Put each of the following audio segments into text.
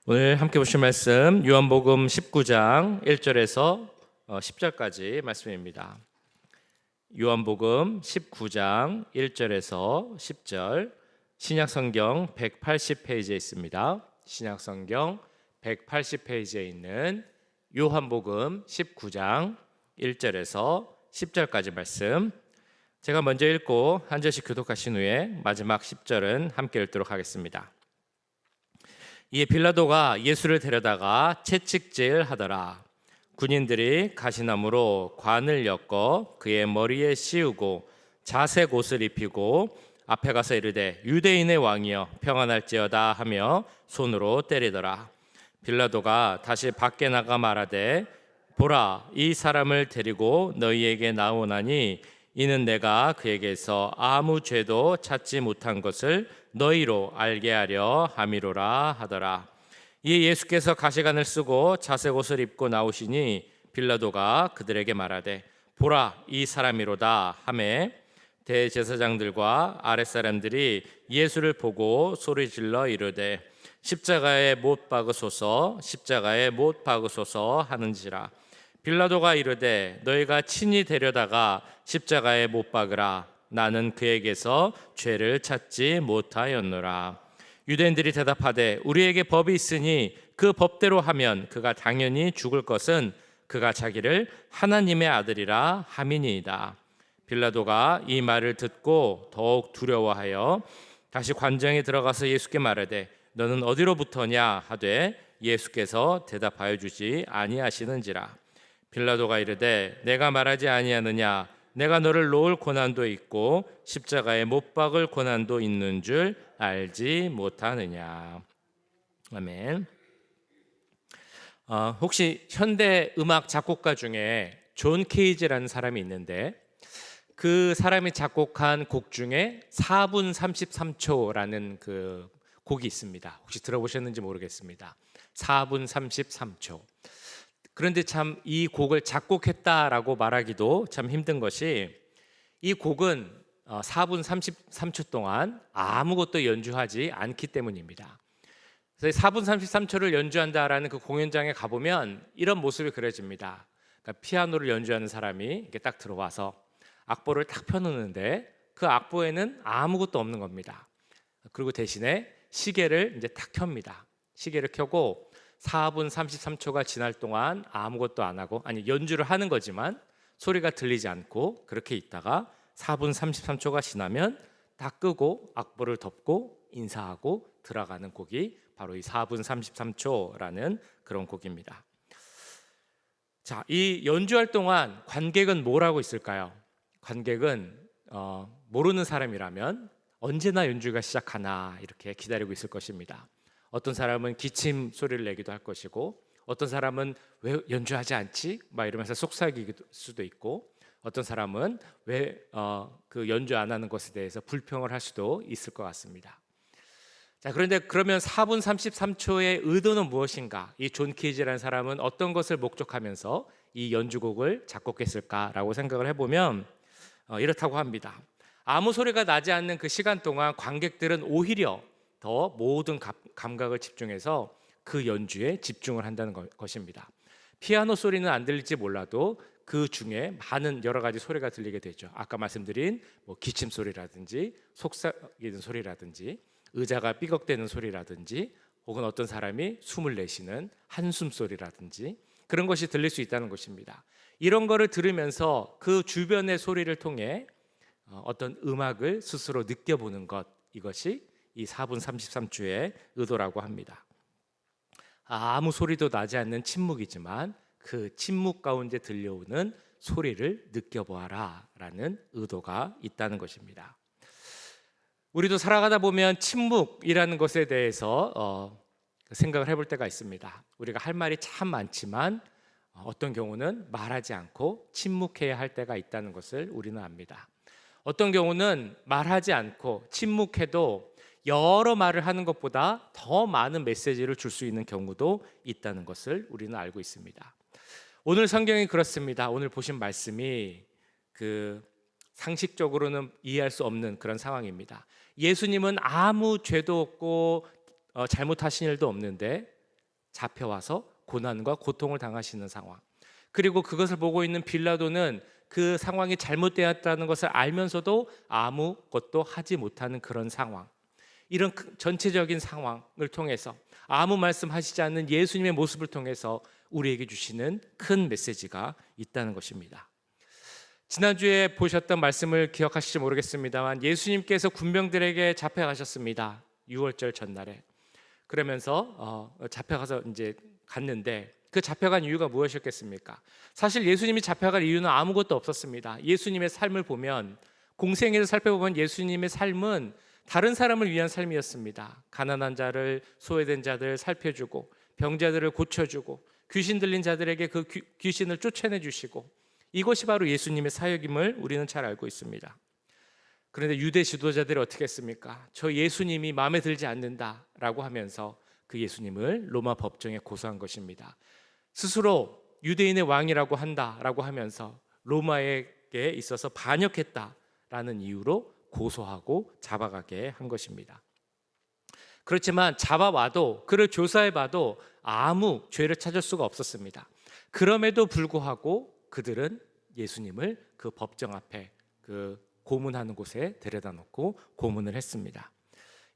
오늘 함께 보실 말씀 요한복음 19장 1절에서 10절까지 말씀입니다. 요한복음 19장 1절에서 10절 신약성경 180페이지에 있습니다. 신약성경 180페이지에 있는 요한복음 19장 1절에서 10절까지 말씀, 제가 먼저 읽고 한 절씩 교독하신 후에 마지막 10절은 함께 읽도록 하겠습니다. 이에 빌라도가 예수를 데려다가 채찍질하더라. 군인들이 가시나무로 관을 엮어 그의 머리에 씌우고 자색 옷을 입히고 앞에 가서 이르되 유대인의 왕이여 평안할지어다 하며 손으로 때리더라. 빌라도가 다시 밖에 나가 말하되 보라, 이 사람을 데리고 너희에게 나오나니 이는 내가 그에게서 아무 죄도 찾지 못한 것을 너희로 알게 하려 함이로라 하더라. 이에 예수께서 가시관을 쓰고 자색 옷을 입고 나오시니 빌라도가 그들에게 말하되 보라, 이 사람이로다 하매 대제사장들과 아랫사람들이 예수를 보고 소리질러 이르되 십자가에 못 박으소서, 십자가에 못 박으소서 하는지라. 빌라도가 이르되 너희가 친히 데려다가 십자가에 못 박으라. 나는 그에게서 죄를 찾지 못하였노라. 유대인들이 대답하되 우리에게 법이 있으니 그 법대로 하면 그가 당연히 죽을 것은 그가 자기를 하나님의 아들이라 함이니이다. 빌라도가 이 말을 듣고 더욱 두려워하여 다시 관정에 들어가서 예수께 말하되 너는 어디로부터냐 하되 예수께서 대답하여 주지 아니하시는지라. 빌라도가 이르되 내가 말하지 아니하느냐, 내가 너를 놓을 고난도 있고 십자가에 못 박을 고난도 있는 줄 알지 못하느냐. 아멘. 혹시 현대 음악 작곡가 중에 존 케이지라는 사람이 있는데 그 사람이 작곡한 곡 중에 4분 33초라는 그 곡이 있습니다. 혹시 들어보셨는지 모르겠습니다. 4분 33초. 그런데 참 이 곡을 작곡했다라고 말하기도 참 힘든 것이, 이 곡은 4분 33초 동안 아무것도 연주하지 않기 때문입니다. 그래서 4분 33초를 연주한다라는 그 공연장에 가보면 이런 모습이 그려집니다. 그러니까 피아노를 연주하는 사람이 이렇게 딱 들어와서 악보를 딱 펴놓는데 그 악보에는 아무것도 없는 겁니다. 그리고 대신에 시계를 이제 딱 켭니다. 시계를 켜고 4분 33초가 지날 동안 아무것도 안 하고, 아니 연주를 하는 거지만 소리가 들리지 않고 그렇게 있다가 4분 33초가 지나면 다 끄고 악보를 덮고 인사하고 들어가는 곡이 바로 이 4분 33초라는 그런 곡입니다. 자, 이 연주할 동안 관객은 뭘 하고 있을까요? 관객은 모르는 사람이라면 언제나 연주가 시작하나 이렇게 기다리고 있을 것입니다. 어떤 사람은 기침 소리를 내기도 할 것이고, 어떤 사람은 왜 연주하지 않지? 막 이러면서 속삭일 수도 있고, 어떤 사람은 왜 그 연주 안 하는 것에 대해서 불평을 할 수도 있을 것 같습니다. 자, 그런데 그러면 4분 33초의 의도는 무엇인가? 이 존 케이지라는 사람은 어떤 것을 목적하면서 이 연주곡을 작곡했을까라고 생각을 해보면 이렇다고 합니다. 아무 소리가 나지 않는 그 시간 동안 관객들은 오히려 더 모든 감각을 집중해서 그 연주에 집중을 한다는 것입니다. 피아노 소리는 안 들릴지 몰라도 그 중에 많은 여러 가지 소리가 들리게 되죠. 아까 말씀드린 기침 소리라든지 속삭이는 소리라든지 의자가 삐걱대는 소리라든지 혹은 어떤 사람이 숨을 내쉬는 한숨 소리라든지 그런 것이 들릴 수 있다는 것입니다. 이런 거를 들으면서 그 주변의 소리를 통해 어떤 음악을 스스로 느껴보는 것, 이것이 이 4분 33초의 의도라고 합니다. 아무 소리도 나지 않는 침묵이지만 그 침묵 가운데 들려오는 소리를 느껴보아라 라는 의도가 있다는 것입니다. 우리도 살아가다 보면 침묵이라는 것에 대해서 생각을 해볼 때가 있습니다. 우리가 할 말이 참 많지만 어떤 경우는 말하지 않고 침묵해야 할 때가 있다는 것을 우리는 압니다. 어떤 경우는 말하지 않고 침묵해도 여러 말을 하는 것보다 더 많은 메시지를 줄 수 있는 경우도 있다는 것을 우리는 알고 있습니다. 오늘 성경이 그렇습니다. 오늘 보신 말씀이 상식적으로는 이해할 수 없는 그런 상황입니다. 예수님은 아무 죄도 없고 잘못하신 일도 없는데 잡혀와서 고난과 고통을 당하시는 상황. 그리고 그것을 보고 있는 빌라도는 그 상황이 잘못되었다는 것을 알면서도 아무것도 하지 못하는 그런 상황. 이런 전체적인 상황을 통해서 아무 말씀하시지 않는 예수님의 모습을 통해서 우리에게 주시는 큰 메시지가 있다는 것입니다. 지난주에 보셨던 말씀을 기억하실지 모르겠습니다만 예수님께서 군병들에게 잡혀가셨습니다. 6월절 전날에. 그러면서 잡혀가서 이제 갔는데 그 잡혀간 이유가 무엇이었겠습니까? 사실 예수님이 잡혀갈 이유는 아무것도 없었습니다. 예수님의 삶을 보면, 공생애를 살펴보면 예수님의 삶은 다른 사람을 위한 삶이었습니다. 가난한 자를, 소외된 자들 살펴주고, 병자들을 고쳐주고, 귀신 들린 자들에게 그 귀신을 쫓아내 주시고, 이것이 바로 예수님의 사역임을 우리는 잘 알고 있습니다. 그런데 유대 지도자들이 어떻게 했습니까? 저 예수님이 마음에 들지 않는다라고 하면서 그 예수님을 로마 법정에 고소한 것입니다. 스스로 유대인의 왕이라고 한다라고 하면서 로마에게 있어서 반역했다라는 이유로 고소하고 잡아가게 한 것입니다. 그렇지만 잡아와도, 그를 조사해봐도 아무 죄를 찾을 수가 없었습니다. 그럼에도 불구하고 그들은 예수님을 그 법정 앞에, 그 고문하는 곳에 데려다 놓고 고문을 했습니다.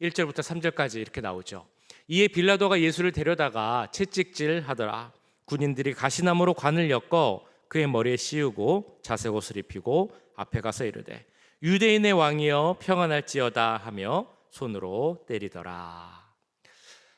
1절부터 3절까지 이렇게 나오죠. 이에 빌라도가 예수를 데려다가 채찍질 하더라. 군인들이 가시나무로 관을 엮어 그의 머리에 씌우고 자색 옷을 입히고 앞에 가서 이르되 유대인의 왕이여 평안할지어다 하며 손으로 때리더라.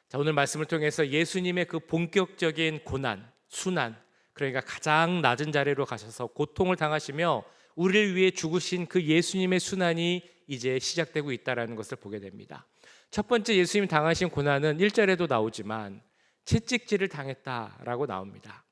자, 오늘 말씀을 통해서 예수님의 그 본격적인 고난, 순환, 그러니까 가장 낮은 자리로 가셔서 고통을 당하시며 우리를 위해 죽으신 그 예수님의 순환이 이제 시작되고 있다는 것을 보게 됩니다. 첫 번째 예수님이 당하신 고난은 1절에도 나오지만 채찍질을 당했다라고 나옵니다.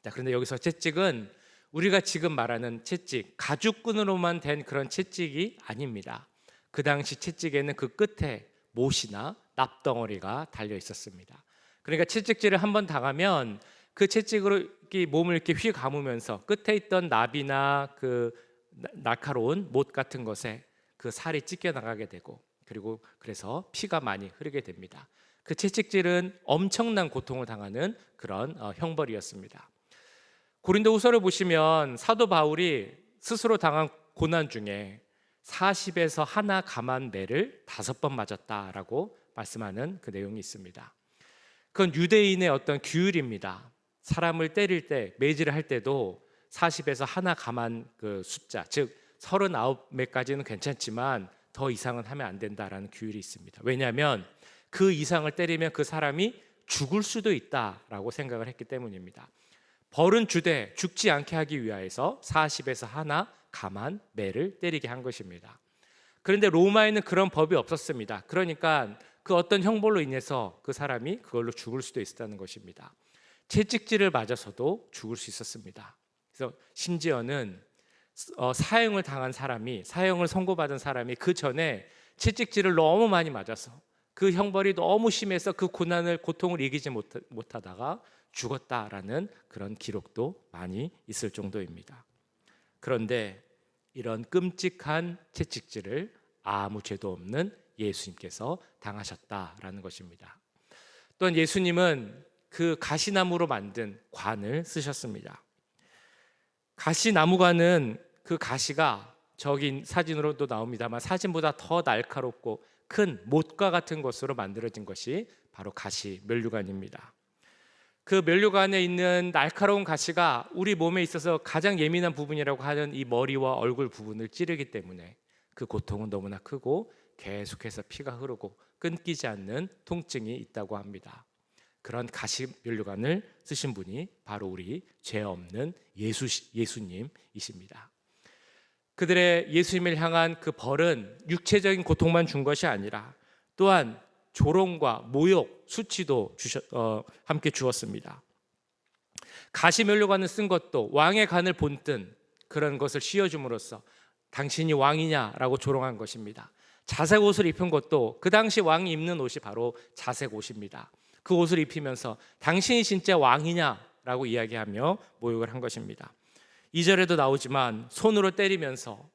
자, 그런데 여기서 채찍은 우리가 지금 말하는 채찍, 가죽끈으로만 된 그런 채찍이 아닙니다. 그 당시 채찍에는 그 끝에 못이나 납덩어리가 달려 있었습니다. 그러니까 채찍질을 한번 당하면 그 채찍으로 몸을 이렇게 휘 감으면서 끝에 있던 납이나 그 날카로운 못 같은 것에 그 살이 찢겨 나가게 되고, 그리고 그래서 피가 많이 흐르게 됩니다. 그 채찍질은 엄청난 고통을 당하는 그런 형벌이었습니다. 고린도후서를 보시면 사도 바울이 스스로 당한 고난 중에 40에서 하나 감한 매를 5번 맞았다라고 말씀하는 그 내용이 있습니다. 그건 유대인의 어떤 규율입니다. 사람을 때릴 때, 매질을 할 때도 40에서 하나 감한 그 숫자, 즉 39매까지는 괜찮지만 더 이상은 하면 안 된다라는 규율이 있습니다. 왜냐하면 그 이상을 때리면 그 사람이 죽을 수도 있다라고 생각을 했기 때문입니다. 벌은 주되 죽지 않게 하기 위하여서 40에서 하나 감한 매를 때리게 한 것입니다. 그런데 로마에는 그런 법이 없었습니다. 그러니까 그 어떤 형벌로 인해서 그 사람이 그걸로 죽을 수도 있었다는 것입니다. 채찍질을 맞아서도 죽을 수 있었습니다. 그래서 심지어는 사형을 당한 사람이, 사형을 선고받은 사람이 그 전에 채찍질을 너무 많이 맞아서 그 형벌이 너무 심해서 그 고통을 이기지 못하다가 죽었다라는 그런 기록도 많이 있을 정도입니다. 그런데 이런 끔찍한 채찍질을 아무 죄도 없는 예수님께서 당하셨다라는 것입니다. 또한 예수님은 그 가시나무로 만든 관을 쓰셨습니다. 가시나무관은 그 가시가 저기 사진으로도 나옵니다만 사진보다 더 날카롭고 큰 못과 같은 것으로 만들어진 것이 바로 가시 면류관입니다. 그 면류관에 있는 날카로운 가시가 우리 몸에 있어서 가장 예민한 부분이라고 하는 이 머리와 얼굴 부분을 찌르기 때문에 그 고통은 너무나 크고 계속해서 피가 흐르고 끊기지 않는 통증이 있다고 합니다. 그런 가시 면류관을 쓰신 분이 바로 우리 죄 없는 예수님이십니다. 그들의 예수님을 향한 그 벌은 육체적인 고통만 준 것이 아니라 또한 조롱과 모욕, 수치도 함께 주었습니다. 가시 면류관을 쓴 것도 왕의 간을 본뜬 그런 것을 씌워줌으로써 당신이 왕이냐라고 조롱한 것입니다. 자색 옷을 입힌 것도 그 당시 왕이 입는 옷이 바로 자색 옷입니다. 그 옷을 입히면서 당신이 진짜 왕이냐라고 이야기하며 모욕을 한 것입니다. 2절에도 나오지만 손으로 때리면서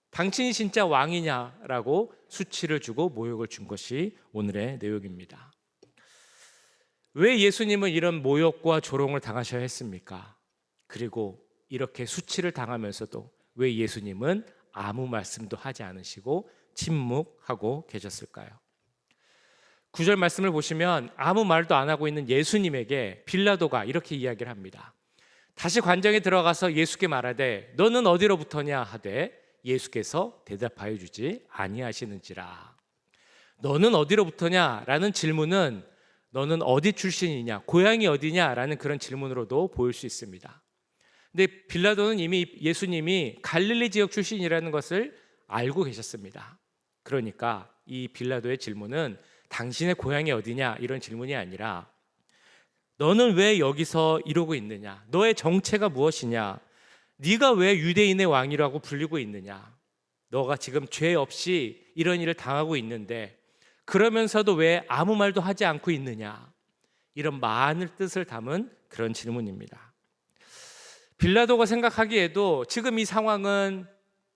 당신이 진짜 왕이냐라고 수치를 주고 모욕을 준 것이 오늘의 내용입니다. 왜 예수님은 이런 모욕과 조롱을 당하셔야 했습니까? 그리고 이렇게 수치를 당하면서도 왜 예수님은 아무 말씀도 하지 않으시고 침묵하고 계셨을까요? 9절 말씀을 보시면 아무 말도 안 하고 있는 예수님에게 빌라도가 이렇게 이야기를 합니다. 다시 관정에 들어가서 예수께 말하되 너는 어디로부터냐 하되 예수께서 대답하여 주지 아니하시는지라. 너는 어디로부터냐라는 질문은 너는 어디 출신이냐, 고향이 어디냐라는 그런 질문으로도 보일 수 있습니다. 근데 빌라도는 이미 예수님이 갈릴리 지역 출신이라는 것을 알고 계셨습니다. 그러니까 이 빌라도의 질문은 당신의 고향이 어디냐 이런 질문이 아니라 너는 왜 여기서 이러고 있느냐, 너의 정체가 무엇이냐, 네가 왜 유대인의 왕이라고 불리고 있느냐, 너가 지금 죄 없이 이런 일을 당하고 있는데 그러면서도 왜 아무 말도 하지 않고 있느냐, 이런 많은 뜻을 담은 그런 질문입니다. 빌라도가 생각하기에도 지금 이 상황은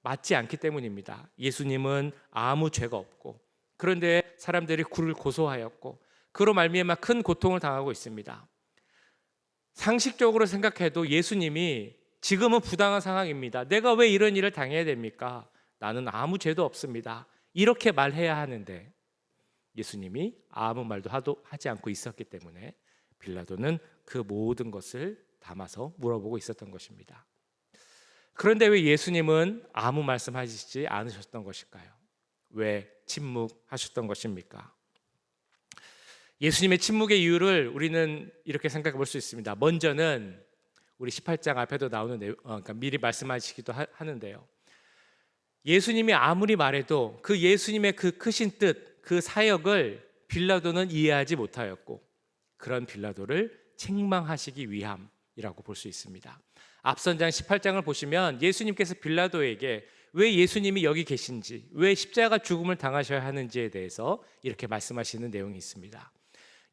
맞지 않기 때문입니다. 예수님은 아무 죄가 없고 그런데 사람들이 그를 고소하였고 그로 말미암아 큰 고통을 당하고 있습니다. 상식적으로 생각해도 예수님이 지금은 부당한 상황입니다. 내가 왜 이런 일을 당해야 됩니까? 나는 아무 죄도 없습니다. 이렇게 말해야 하는데 예수님이 아무 말도 하지 않고 있었기 때문에 빌라도는 그 모든 것을 담아서 물어보고 있었던 것입니다. 그런데 왜 예수님은 아무 말씀하시지 않으셨던 것일까요? 왜 침묵하셨던 것입니까? 예수님의 침묵의 이유를 우리는 이렇게 생각해 볼 수 있습니다. 먼저는 우리 18장 앞에도 나오는 그러니까 미리 말씀하시기도 하는데요. 예수님이 아무리 말해도 그 예수님의 그 크신 뜻, 그 사역을 빌라도는 이해하지 못하였고 그런 빌라도를 책망하시기 위함이라고 볼 수 있습니다. 앞선 장 18장을 보시면 예수님께서 빌라도에게 왜 예수님이 여기 계신지, 왜 십자가 죽음을 당하셔야 하는지에 대해서 이렇게 말씀하시는 내용이 있습니다.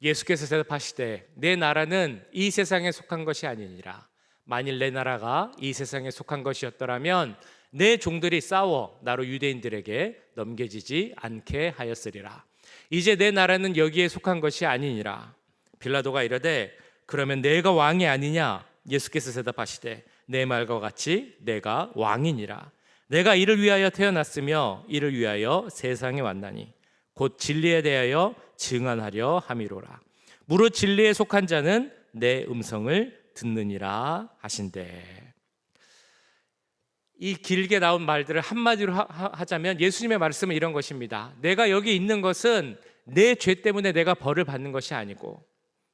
예수께서 대답하시되 내 나라는 이 세상에 속한 것이 아니니라. 만일 내 나라가 이 세상에 속한 것이었더라면 내 종들이 싸워 나로 유대인들에게 넘겨지지 않게 하였으리라. 이제 내 나라는 여기에 속한 것이 아니니라. 빌라도가 이르되 그러면 내가 왕이 아니냐? 예수께서 대답하시되 내 말과 같이 내가 왕이니라. 내가 이를 위하여 태어났으며 이를 위하여 세상에 왔나니 곧 진리에 대하여 증언하려 함이로라. 무릇 진리에 속한 자는 내 음성을 듣느니라 하신대. 이 길게 나온 말들을 한마디로 하자면 예수님의 말씀은 이런 것입니다. 내가 여기 있는 것은 내 죄 때문에 내가 벌을 받는 것이 아니고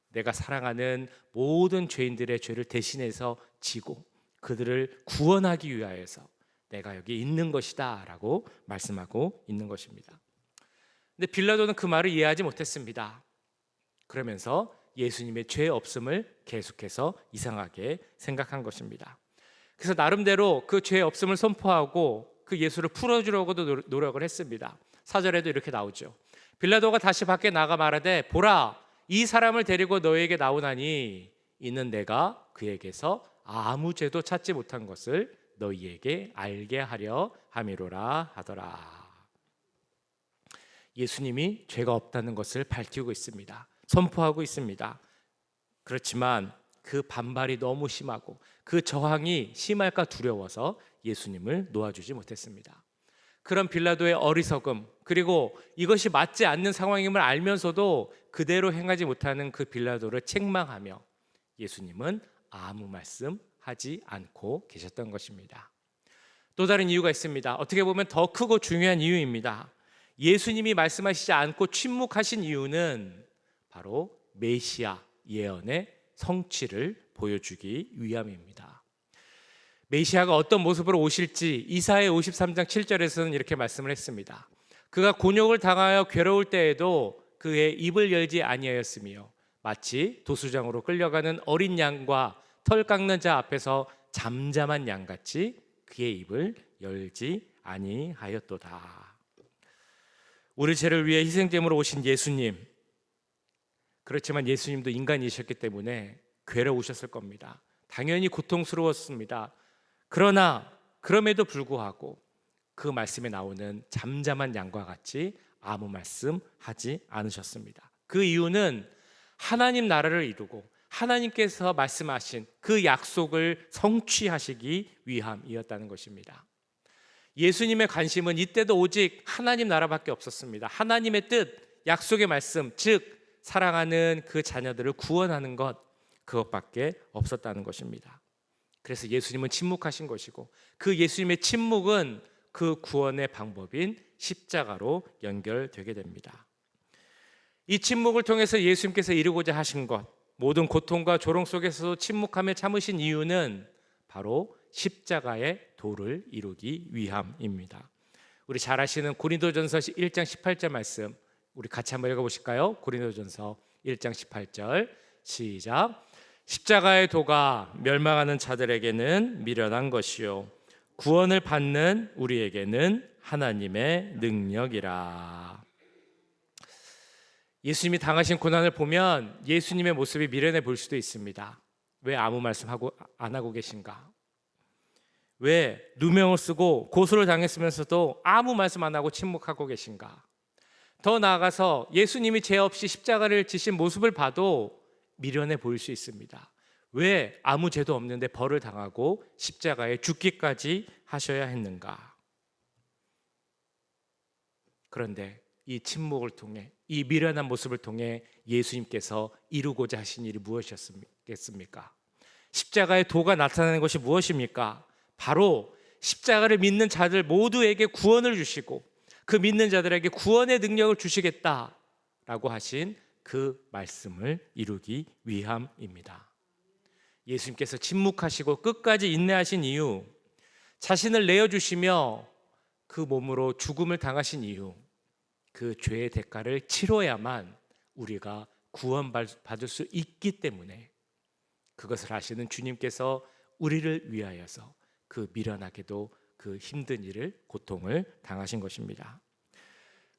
내가 사랑하는 모든 죄인들의 죄를 대신해서 지고 그들을 구원하기 위하여서 내가 여기 있는 것이다 라고 말씀하고 있는 것입니다. 근데 빌라도는 그 말을 이해하지 못했습니다. 그러면서 예수님의 죄 없음을 계속해서 이상하게 생각한 것입니다. 그래서 나름대로 그 죄 없음을 선포하고 그 예수를 풀어주려고도 노력을 했습니다. 4절에도 이렇게 나오죠. 빌라도가 다시 밖에 나가 말하되 보라, 이 사람을 데리고 너에게 나오나니 이는 내가 그에게서 아무 죄도 찾지 못한 것을 너희에게 알게 하려 함이로라 하더라. 예수님이 죄가 없다는 것을 밝히고 있습니다. 선포하고 있습니다. 그렇지만 그 반발이 너무 심하고 그 저항이 심할까 두려워서 예수님을 놓아주지 못했습니다. 그런 빌라도의 어리석음, 그리고 이것이 맞지 않는 상황임을 알면서도 그대로 행하지 못하는 그 빌라도를 책망하며 예수님은 아무 말씀하지 않고 계셨던 것입니다. 또 다른 이유가 있습니다. 어떻게 보면 더 크고 중요한 이유입니다. 예수님이 말씀하시지 않고 침묵하신 이유는 바로 메시아 예언의 성취를 보여주기 위함입니다. 메시아가 어떤 모습으로 오실지 이사야 53장 7절에서는 이렇게 말씀을 했습니다. 그가 곤욕을 당하여 괴로울 때에도 그의 입을 열지 아니하였으며 마치 도수장으로 끌려가는 어린 양과 털 깎는 자 앞에서 잠잠한 양같이 그의 입을 열지 아니하였도다. 우리 죄를 위해 희생제물로 오신 예수님, 그렇지만 예수님도 인간이셨기 때문에 괴로우셨을 겁니다. 당연히 고통스러웠습니다. 그러나 그럼에도 불구하고 그 말씀에 나오는 잠잠한 양과 같이 아무 말씀하지 않으셨습니다. 그 이유는 하나님 나라를 이루고 하나님께서 말씀하신 그 약속을 성취하시기 위함이었다는 것입니다. 예수님의 관심은 이때도 오직 하나님 나라밖에 없었습니다. 하나님의 뜻, 약속의 말씀, 즉 사랑하는 그 자녀들을 구원하는 것, 그것밖에 없었다는 것입니다. 그래서 예수님은 침묵하신 것이고, 그 예수님의 침묵은 그 구원의 방법인 십자가로 연결되게 됩니다. 이 침묵을 통해서 예수님께서 이루고자 하신 것, 모든 고통과 조롱 속에서도 침묵하며 참으신 이유는 바로 십자가의 도를 이루기 위함입니다. 우리 잘 아시는 고린도전서 1장 18절 말씀, 우리 같이 한번 읽어보실까요? 고린도전서 1장 18절 시작. 십자가의 도가 멸망하는 자들에게는 미련한 것이요 구원을 받는 우리에게는 하나님의 능력이라. 예수님이 당하신 고난을 보면 예수님의 모습이 미련해 보일 수도 있습니다. 왜 아무 말씀하고 안 하고 계신가? 왜 누명을 쓰고 고소를 당했으면서도 아무 말씀 안 하고 침묵하고 계신가? 더 나아가서 예수님이 죄 없이 십자가를 지신 모습을 봐도 미련해 보일 수 있습니다. 왜 아무 죄도 없는데 벌을 당하고 십자가에 죽기까지 하셔야 했는가? 그런데 이 침묵을 통해, 이 미련한 모습을 통해 예수님께서 이루고자 하신 일이 무엇이었겠습니까? 십자가의 도가 나타나는 것이 무엇입니까? 바로 십자가를 믿는 자들 모두에게 구원을 주시고 그 믿는 자들에게 구원의 능력을 주시겠다라고 하신 그 말씀을 이루기 위함입니다. 예수님께서 침묵하시고 끝까지 인내하신 이유, 자신을 내어주시며 그 몸으로 죽음을 당하신 이유, 그 죄의 대가를 치러야만 우리가 구원받을 수 있기 때문에 그것을 아시는 주님께서 우리를 위하여서 그 미련하게도 그 힘든 일을, 고통을 당하신 것입니다.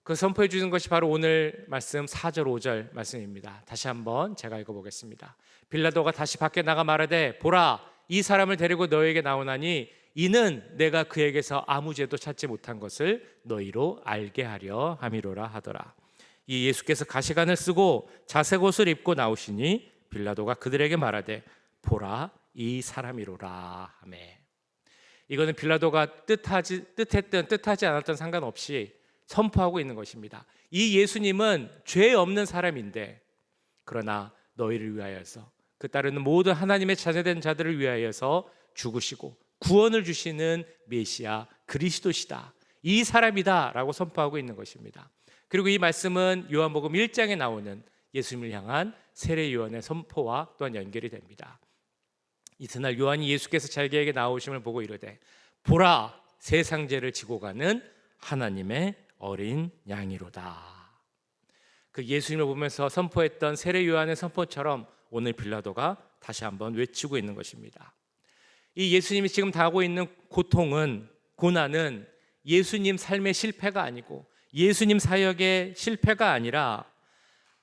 그 선포해 주신 것이 바로 오늘 말씀 4절 5절 말씀입니다. 다시 한번 제가 읽어보겠습니다. 빌라도가 다시 밖에 나가 말하되 보라 이 사람을 데리고 너에게 나오나니 이는 내가 그에게서 아무 죄도 찾지 못한 것을 너희로 알게 하려 함이로라 하더라. 이 예수께서 가시관을 쓰고 자색 옷을 입고 나오시니 빌라도가 그들에게 말하되 보라 이 사람이로라 하매. 이거는 빌라도가 뜻했든 뜻하지 않았든 상관없이 선포하고 있는 것입니다. 이 예수님은 죄 없는 사람인데 그러나 너희를 위하여서, 그 따르는 모든 하나님의 자녀된 자들을 위하여서 죽으시고 구원을 주시는 메시아 그리스도시다, 이 사람이다 라고 선포하고 있는 것입니다. 그리고 이 말씀은 요한복음 1장에 나오는 예수님을 향한 세례 요한의 선포와 또한 연결이 됩니다. 이튿날 요한이 예수께서 자기에게 나오심을 보고 이르되 보라 세상 죄를 지고 가는 하나님의 어린 양이로다. 그 예수님을 보면서 선포했던 세례 요한의 선포처럼 오늘 빌라도가 다시 한번 외치고 있는 것입니다. 이 예수님이 지금 당하고 있는 고통은, 고난은 예수님 삶의 실패가 아니고 예수님 사역의 실패가 아니라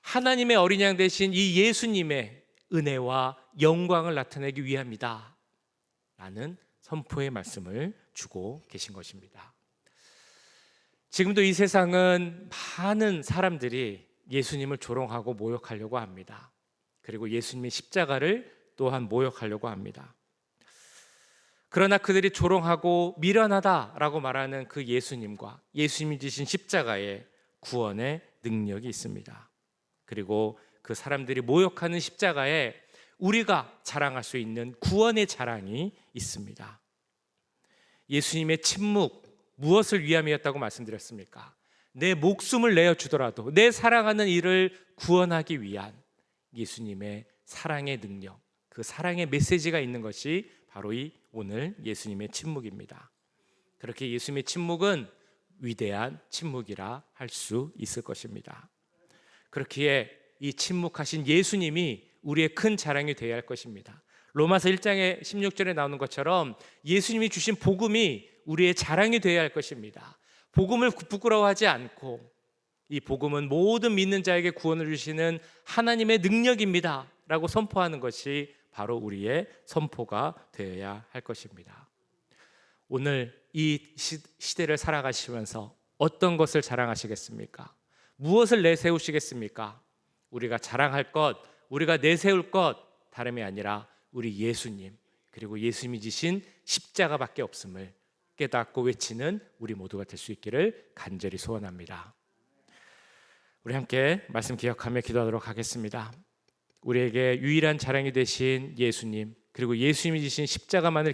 하나님의 어린 양 되신 이 예수님의 은혜와 영광을 나타내기 위함이다 라는 선포의 말씀을 주고 계신 것입니다. 지금도 이 세상은 많은 사람들이 예수님을 조롱하고 모욕하려고 합니다. 그리고 예수님의 십자가를 또한 모욕하려고 합니다. 그러나 그들이 조롱하고 미련하다라고 말하는 그 예수님과 예수님이 지신 십자가에 구원의 능력이 있습니다. 그리고 그 사람들이 모욕하는 십자가에 우리가 자랑할 수 있는 구원의 자랑이 있습니다. 예수님의 침묵, 무엇을 위함이었다고 말씀드렸습니까? 내 목숨을 내어주더라도 내 사랑하는 이를 구원하기 위한 예수님의 사랑의 능력, 그 사랑의 메시지가 있는 것이 바로 이 오늘 예수님의 침묵입니다. 그렇게 예수님의 침묵은 위대한 침묵이라 할 수 있을 것입니다. 그렇기에 이 침묵하신 예수님이 우리의 큰 자랑이 되어야 할 것입니다. 로마서 1장의 16절에 나오는 것처럼 예수님이 주신 복음이 우리의 자랑이 되어야 할 것입니다. 복음을 부끄러워하지 않고 이 복음은 모든 믿는 자에게 구원을 주시는 하나님의 능력입니다 라고 선포하는 것이 바로 우리의 선포가 되어야 할 것입니다. 오늘 이 시대를 살아가시면서 어떤 것을 자랑하시겠습니까? 무엇을 내세우시겠습니까? 우리가 자랑할 것 우리가 내세울 것 다름이 아니라 우리 예수님, 그리고 예수님이 지신 십자가밖에 없음을 깨닫고 외치는 우리 모두가 될 수 있기를 간절히 소원합니다. 우리 함께 말씀 기억하며 기도하도록 하겠습니다. 우리에게 유일한 자랑이 되신 예수님, 그리고 예수님이 지신 십자가만을